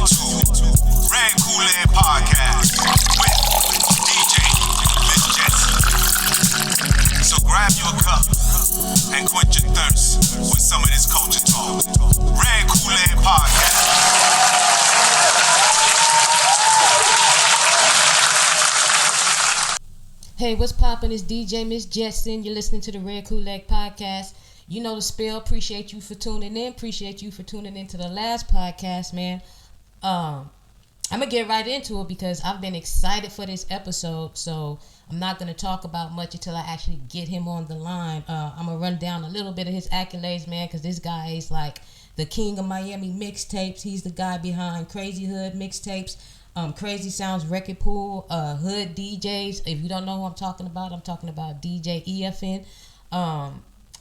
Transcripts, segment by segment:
to Red Kool-Aid Podcast with DJ Miss Jetson. So grab your cup and quench your thirst with some of this culture talk. Red Kool-Aid Podcast. Hey, what's poppin'? It's DJ Miss Jetson. You're listening to the Red Kool-Aid Podcast. You know the spill. Appreciate you for tuning in. Appreciate you for tuning into the last podcast, man. I'm going to get right into it because I've been excited for this episode. So I'm not going to talk about much until I actually get him on the line. I'm going to run down a little bit of his accolades, man, because this guy is like the king of Miami mixtapes. He's the guy behind Crazy Hood mixtapes. Crazy Sounds Record Pool, Hood DJs. If you don't know who I'm talking about DJ EFN,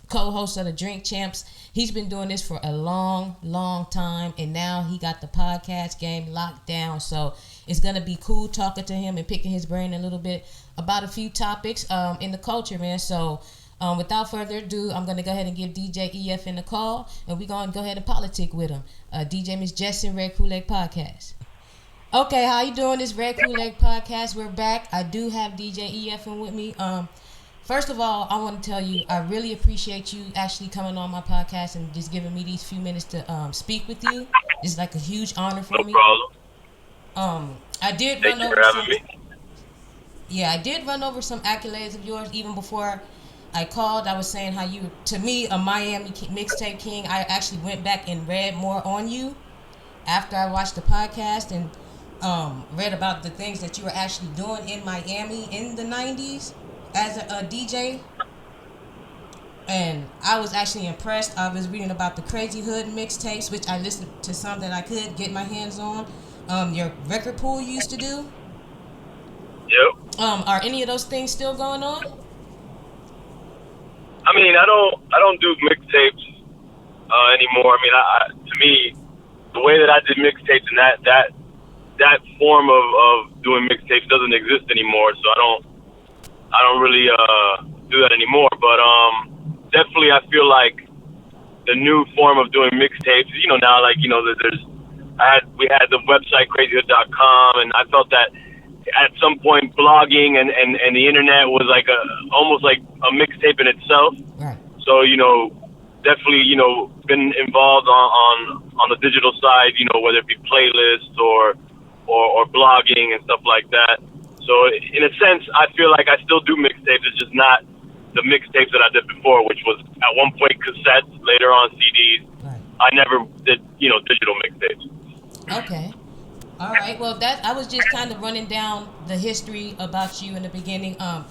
co-host of the Drink Champs. He's been doing this for a long, long time, and now he got the podcast game locked down. So it's gonna be cool talking to him and picking his brain a little bit about a few topics in the culture, man. So without further ado, I'm gonna go ahead and give DJ EFN a call, and we're gonna go ahead and politic with him. DJ Miss Jetson, Red Kool-Aid Podcast. Okay, how you doing? This Red Kool-Aid Podcast. We're back. I do have DJ EFN with me. First of all, I want to tell you, I really appreciate you actually coming on my podcast and just giving me these few minutes to speak with you. It's like a huge honor for me. No problem. I did Thank run you over for having me. Yeah, I did run over some accolades of yours even before I called. I was saying how you, to me, a Miami mixtape king. I actually went back and read more on you after I watched the podcast and read about the things that you were actually doing in Miami in the 90s as a DJ. And I was actually impressed. I was reading about the Crazy Hood mixtapes, which I listened to some that I could get my hands on. Your record pool you used to do. Yep. Are any of those things still going on? I mean, I don't do mixtapes anymore. I mean, to me, the way that I did mixtapes and that form of doing mixtapes doesn't exist anymore. So I don't really do that anymore. But definitely, I feel like the new form of doing mixtapes. You know, now we had the website crazyhood.com, and I felt that at some point blogging and the internet was like almost like a mixtape in itself. Right. So definitely been involved on the digital side. Whether it be playlists or blogging and stuff like that. So in a sense, I feel like I still do mixtapes. It's just not the mixtapes that I did before, which was at one point cassettes, later on CDs. Right. I never did, digital mixtapes. Okay. All right. Well, I was just kind of running down the history about you in the beginning. I'm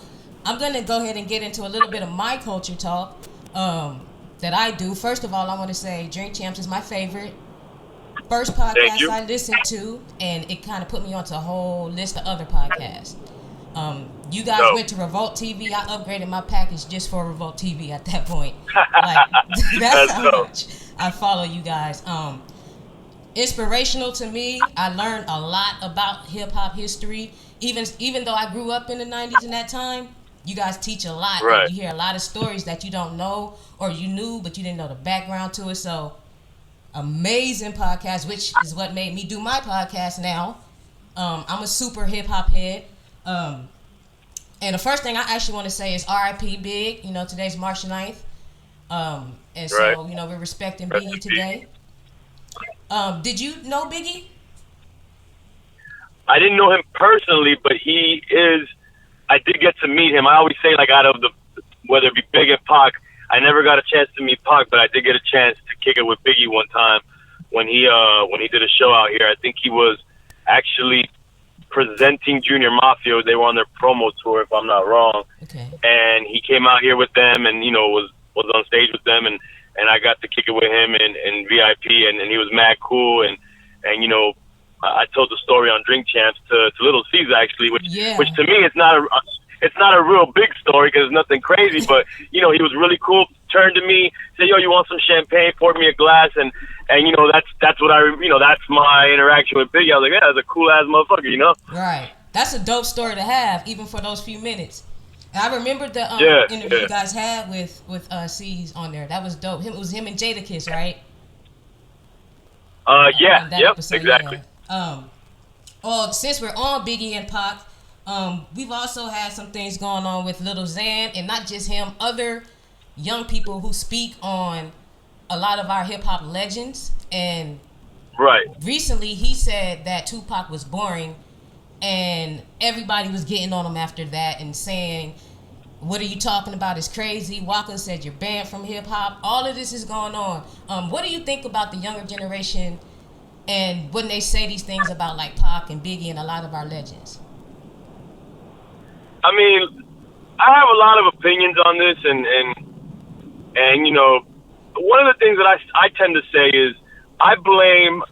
going to go ahead and get into a little bit of my culture talk that I do. First of all, I want to say Drink Champs is my favorite. First podcast I listened to, and it kind of put me onto a whole list of other podcasts. You guys went to Revolt TV. I upgraded my package just for Revolt TV at that point. Like, that's how much I follow you guys. Inspirational to me. I learned a lot about hip hop history. Even though I grew up in the 90s in that time, you guys teach a lot. Right. You hear a lot of stories that you don't know, or you knew but you didn't know the background to it. So amazing podcast, which is what made me do my podcast now. I'm a super hip hop head. And the first thing I actually want to say is RIP Big. Today's March 9th. And so, right. We're respecting Biggie today. Did you know Biggie? I didn't know him personally, but I did get to meet him. I always say, like, out of whether it be Big and Pac, I never got a chance to meet Pac, but I did get a chance to kick it with Biggie one time when he did a show out here. I think he was actually presenting Junior Mafia. They were on their promo tour, if I'm not wrong. Okay. And he came out here with them and, was on stage with them, and I got to kick it with him in VIP, and he was mad cool. And I told the story on Drink Champs to Little Caesar, actually, which to me, it's not a real big story because it's nothing crazy, but he was really cool. Turned to me, said, "Yo, you want some champagne?" Poured me a glass, and that's what that's my interaction with Biggie. I was like, "Yeah, that's a cool ass motherfucker," Right. That's a dope story to have, even for those few minutes. And I remember the interview you guys had with C's on there. That was dope. It was him and Jadakiss, right? Yep, exactly. Yeah. Since we're on Biggie and Pac, we've also had some things going on with Lil Xan, and not just him, other young people who speak on a lot of our hip hop legends. And right. recently he said that Tupac was boring, and everybody was getting on him after that and saying, what are you talking about? It's crazy. Waka said you're banned from hip hop. All of this is going on. What do you think about the younger generation and when they say these things about like Pac and Biggie and a lot of our legends? I mean, I have a lot of opinions on this, and you know, one of the things that I tend to say is I blame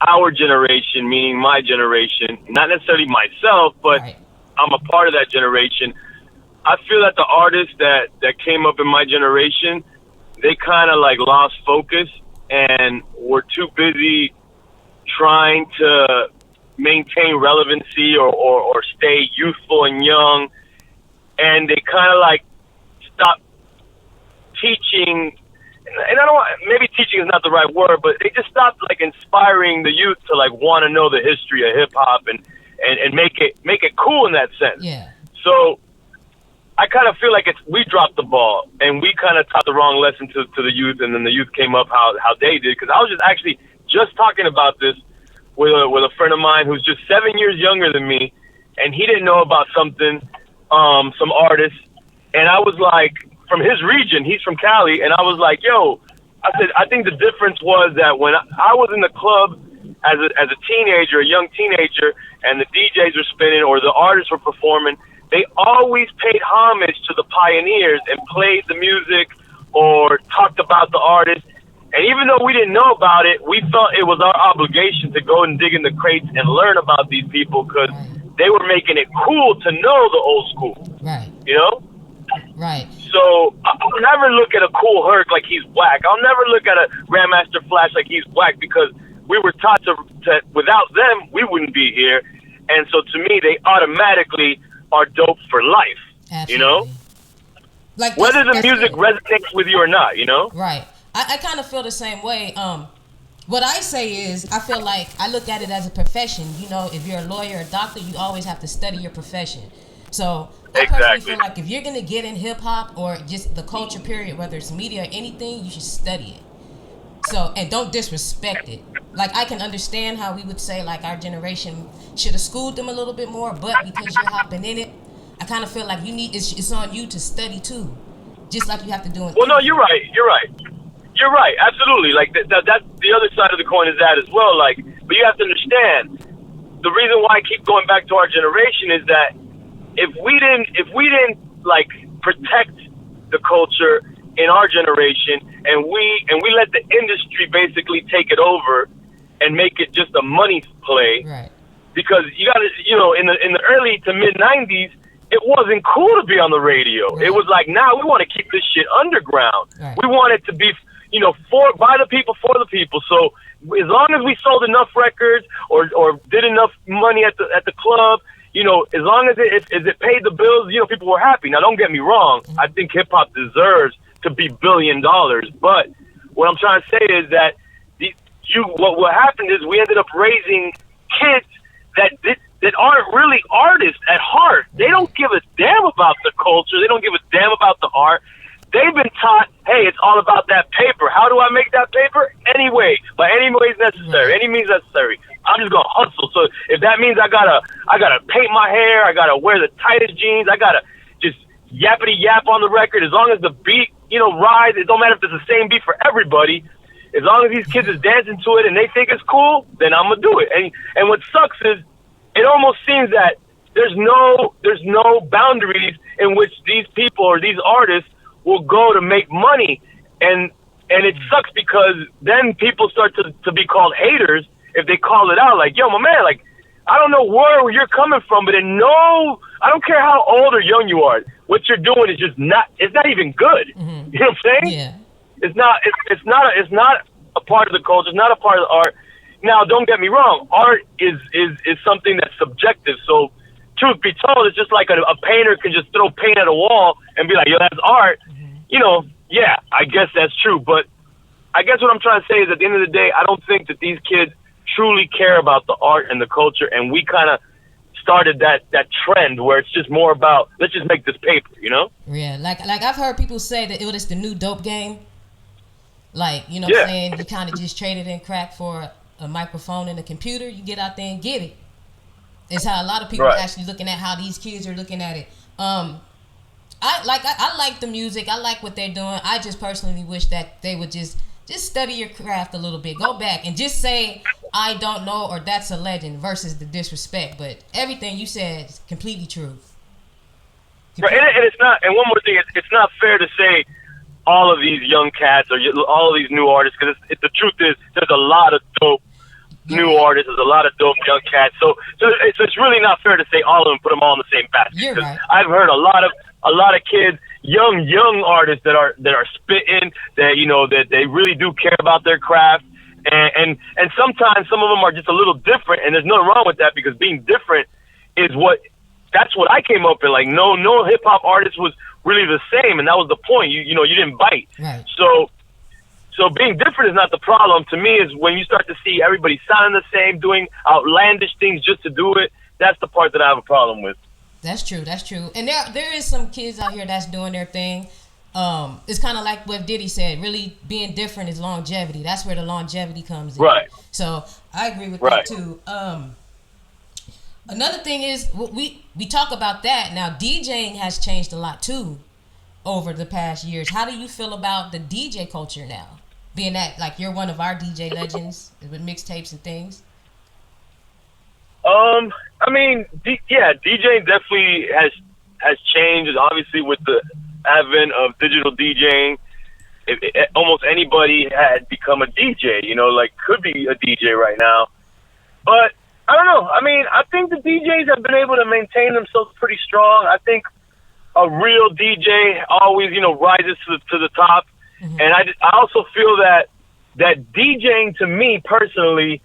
our generation, meaning my generation, not necessarily myself, but Right. I'm a part of that generation. I feel that the artists that came up in my generation, they kind of like lost focus and were too busy trying to maintain relevancy or stay youthful and young, and they kind of like stopped teaching. And I don't want, maybe teaching is not the right word, but they just stopped like inspiring the youth to like want to know the history of hip hop and make it cool in that sense. Yeah. So I kind of feel like we dropped the ball and we kind of taught the wrong lesson to the youth, and then the youth came up how they did. Because I was just talking about this with a friend of mine who's just 7 years younger than me, and he didn't know about something, some artists, and I was like, from his region, he's from Cali, and I was like, yo, I said, I think the difference was that when I was in the club as a teenager, a young teenager, and the DJs were spinning or the artists were performing, they always paid homage to the pioneers and played the music or talked about the artist. And even though we didn't know about it, we felt it was our obligation to go and dig in the crates and learn about these people because they were making it cool to know the old school. Right. You know? Right. So I'll never look at a Cool Herc like he's whack. I'll never look at a Grandmaster Flash like he's whack because we were taught to without them, we wouldn't be here. And so to me, they automatically are dope for life. Absolutely. You know? Like whether the music good. resonates with you or not, you know? Right. I kind of feel the same way. What I say is, I feel like I look at it as a profession. You know, if you're a lawyer or a doctor, you always have to study your profession. So I personally feel like if you're going to get in hip-hop or just the culture period, whether it's media or anything, you should study it. So, and don't disrespect it. Like, I can understand how we would say, like, our generation should have schooled them a little bit more, but because you're hopping in it, I kind of feel like it's on you to study, too. Just like you have to do it. Well, no, you're right. You're right, absolutely. Like that's the other side of the coin is that as well. Like, but you have to understand the reason why I keep going back to our generation is that if we didn't like protect the culture in our generation and we let the industry basically take it over and make it just a money play, right? Because you got to, you know, in the early to mid '90s, it wasn't cool to be on the radio. Right. It was like, now we want to keep this shit underground. Right. We want it to be, you know, by the people, for the people. So as long as we sold enough records or did enough money at the club, you know, as long as it paid the bills, you know, people were happy. Now, don't get me wrong. I think hip hop deserves to be $1 billion. But what I'm trying to say is that what happened is we ended up raising kids that aren't really artists at heart. They don't give a damn about the culture. They don't give a damn about the art. They've been taught, hey, it's all about that paper. How do I make that paper? Anyway, by any ways necessary, any means necessary. I'm just gonna hustle. So if that means I gotta paint my hair, I gotta wear the tightest jeans, I gotta just yappity yap on the record. As long as the beat, you know, rides, it don't matter if it's the same beat for everybody. As long as these kids is dancing to it and they think it's cool, then I'm gonna do it. And what sucks is it almost seems that there's no boundaries in which these people or these artists will go to make money, and it sucks because then people start to be called haters if they call it out. Like, yo, my man, like, I don't know where you're coming from, but I don't care how old or young you are. What you're doing is just it's not even good. Mm-hmm. You know what I'm saying? Yeah. It's not a part of the culture. It's not a part of the art. Now, don't get me wrong. Art is something that's subjective. So, truth be told, it's just like a painter can just throw paint at a wall and be like, yo, that's art. Mm-hmm. You know, yeah, I guess that's true. But I guess what I'm trying to say is at the end of the day, I don't think that these kids truly care about the art and the culture, and we kind of started that trend where it's just more about, let's just make this paper, you know? Yeah, like I've heard people say that it was the new dope game. Like, you know what I'm saying? You kind of just traded in crack for a microphone and a computer. You get out there and get it. It's how a lot of people are actually looking at how these kids are looking at it. I like the music. I like what they're doing. I just personally wish that they would just study your craft a little bit. Go back and just say, I don't know, or that's a legend, versus the disrespect. But everything you said is completely true. Right, and it's not. And one more thing, it's not fair to say all of these young cats or all of these new artists, because the truth is there's a lot of dope new artists. There's a lot of dope young cats. So it's really not fair to say all of them, put them all in the same basket. You're right. I've heard a lot of kids, young artists that are spitting, that, you know, that they really do care about their craft. And sometimes some of them are just a little different, and there's nothing wrong with that, because being different is that's what I came up in. Like, no hip hop artist was really the same, and that was the point. You didn't bite. Right. So being different is not the problem. To me, is when you start to see everybody sounding the same, doing outlandish things just to do it. That's the part that I have a problem with. That's true. And there is some kids out here that's doing their thing. It's kind of like what Diddy said. Really, being different is longevity. That's where the longevity comes in. Right. So I agree with that too. Another thing is we talk about that now. DJing has changed a lot too over the past years. How do you feel about the DJ culture now? Being that, like, you're one of our DJ legends with mixtapes and things. I mean, DJing definitely has changed. Obviously, with the advent of digital DJing, almost anybody had become a DJ. You know, like, could be a DJ right now. But I don't know. I mean, I think the DJs have been able to maintain themselves pretty strong. I think a real DJ always, rises to the top. Mm-hmm. And I also feel that DJing, to me personally,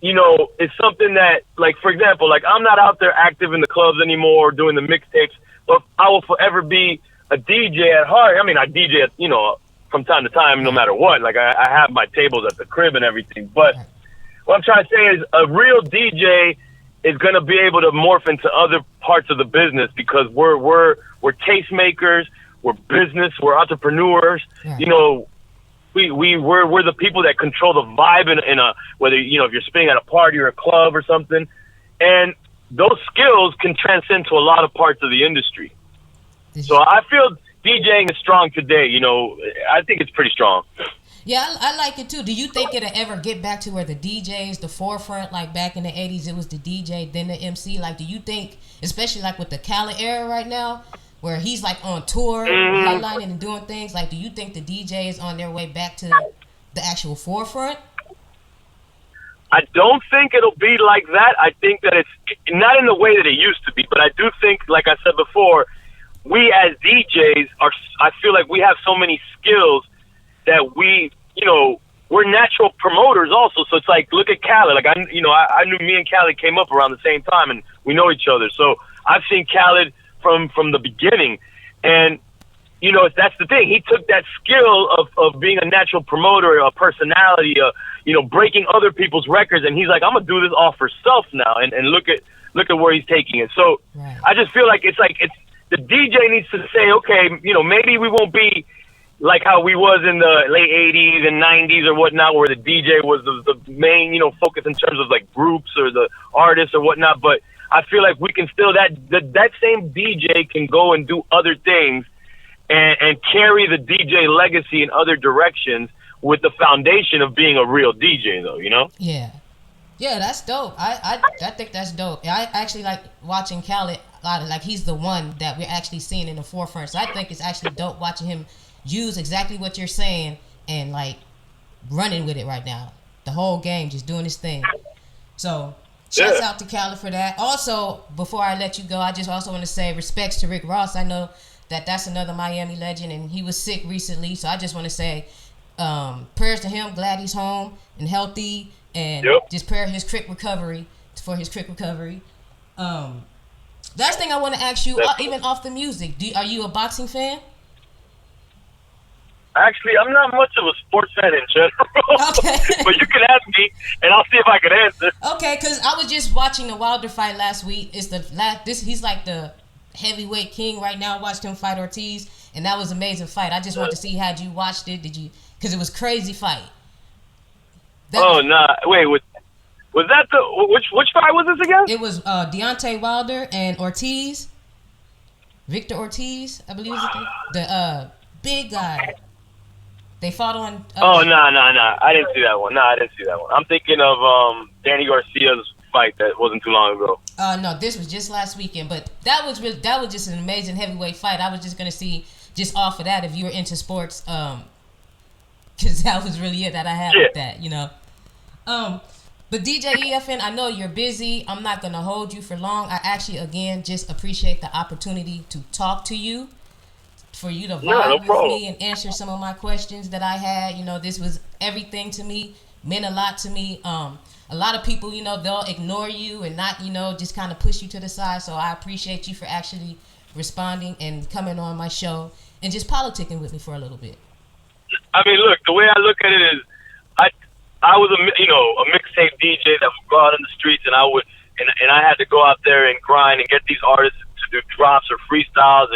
is something that, like, for example, like, I'm not out there active in the clubs anymore doing the mixtapes, but I will forever be a DJ at heart. I mean, I DJ at, from time to time, no matter what. Like, I have my tables at the crib and everything. But what I'm trying to say is a real DJ is going to be able to morph into other parts of the business, because we're tastemakers, we're business, we're entrepreneurs. Right. We're the people that control the vibe in a, whether, if you're spinning at a party or a club or something. And those skills can transcend to a lot of parts of the industry. So I feel DJing is strong today. I think it's pretty strong. Yeah, I like it too. Do you think it'll ever get back to where the DJ is the forefront? Like back in the 80s, it was the DJ, then the MC. Like, do you think, especially like with the Khaled era right now, where he's like on tour, headlining and doing things, like, do you think the DJ is on their way back to the actual forefront? I don't think it'll be like that. I think that it's not in the way that it used to be, but I do think, like I said before, we as DJs I feel like we have so many skills that we're natural promoters also. So it's like, look at Khaled. Like, I knew me and Khaled came up around the same time, and we know each other. So I've seen Khaled from the beginning, and that's the thing. He took that skill of being a natural promoter, a personality, breaking other people's records, and he's like, I'm gonna do this all for self now, and look at where he's taking it. So I just feel like it's the DJ needs to say, okay, maybe we won't be like how we was in the late 80s and 90s or whatnot, where the DJ was the main, focus in terms of like groups or the artists or whatnot. But I feel like we can still, that same DJ can go and do other things and carry the DJ legacy in other directions with the foundation of being a real DJ, though, Yeah. Yeah, that's dope. I think that's dope. I actually like watching Khaled a lot. Like, he's the one that we're actually seeing in the forefront. So I think it's actually dope watching him use exactly what you're saying and, like, running with it right now. The whole game, just doing his thing. So shouts out to Khaled for that. Also, before I let you go, I just also want to say respects to Rick Ross. I know that's another Miami legend, and he was sick recently. So I just want to say prayers to him. Glad he's home and healthy, and just prayer for his quick recovery. Last thing I want to ask you, even off the music, are you a boxing fan? Actually, I'm not much of a sports fan in general. Okay. But you can ask me, and I'll see if I can answer. Okay, because I was just watching the Wilder fight last week. He's like the heavyweight king right now. I watched him fight Ortiz, and that was an amazing fight. I just wanted to see, had you watched it? Did you? Because it was crazy fight. Nah. Wait, was that which fight was this again? It was Deontay Wilder and Ortiz. Victor Ortiz, I believe is the big guy. They fought on. No. I didn't see that one. No, I didn't see that one. I'm thinking of Danny Garcia's fight that wasn't too long ago. No, this was just last weekend, but that was just an amazing heavyweight fight. I was just gonna see just off of that if you were into sports, because that was really it that I had with that, you know. But DJ EFN, I know you're busy. I'm not gonna hold you for long. I actually, again, just appreciate the opportunity to talk to you, for you to vibe with me and answer some of my questions that I had. You know, this was everything to me, meant a lot to me. A lot of people, you know, they'll ignore you and not, you know, just kind of push you to the side. So I appreciate you for actually responding and coming on my show and just politicking with me for a little bit. I mean, look, the way I look at it is, I was a mixtape DJ that would go out in the streets, and I had to go out there and grind and get these artists to do drops or freestyles,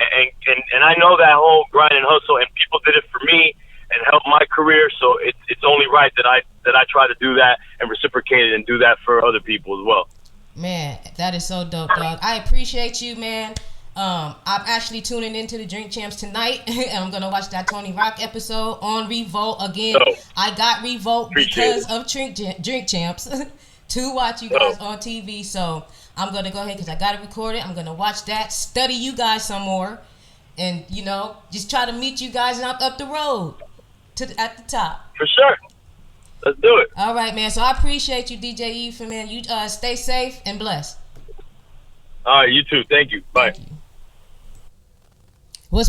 and I know that whole grind and hustle, and people did it for me and helped my career. So it's only right that I try to do that and reciprocate it and do that for other people as well. Man, that is so dope, dog. I appreciate you, man. I'm actually tuning into the Drink Champs tonight, and I'm gonna watch that Tony Rock episode on Revolt again. I got Revolt because of Drink Champs to watch you guys on TV. So I'm gonna go ahead because I got it recorded. I'm gonna watch that, study you guys some more, and you know, just try to meet you guys up the road at the top. For sure. Let's do it. All right, man. So I appreciate you, DJ EFN, man. You stay safe and blessed. All right, you too. Thank you. Bye. Thank you. What's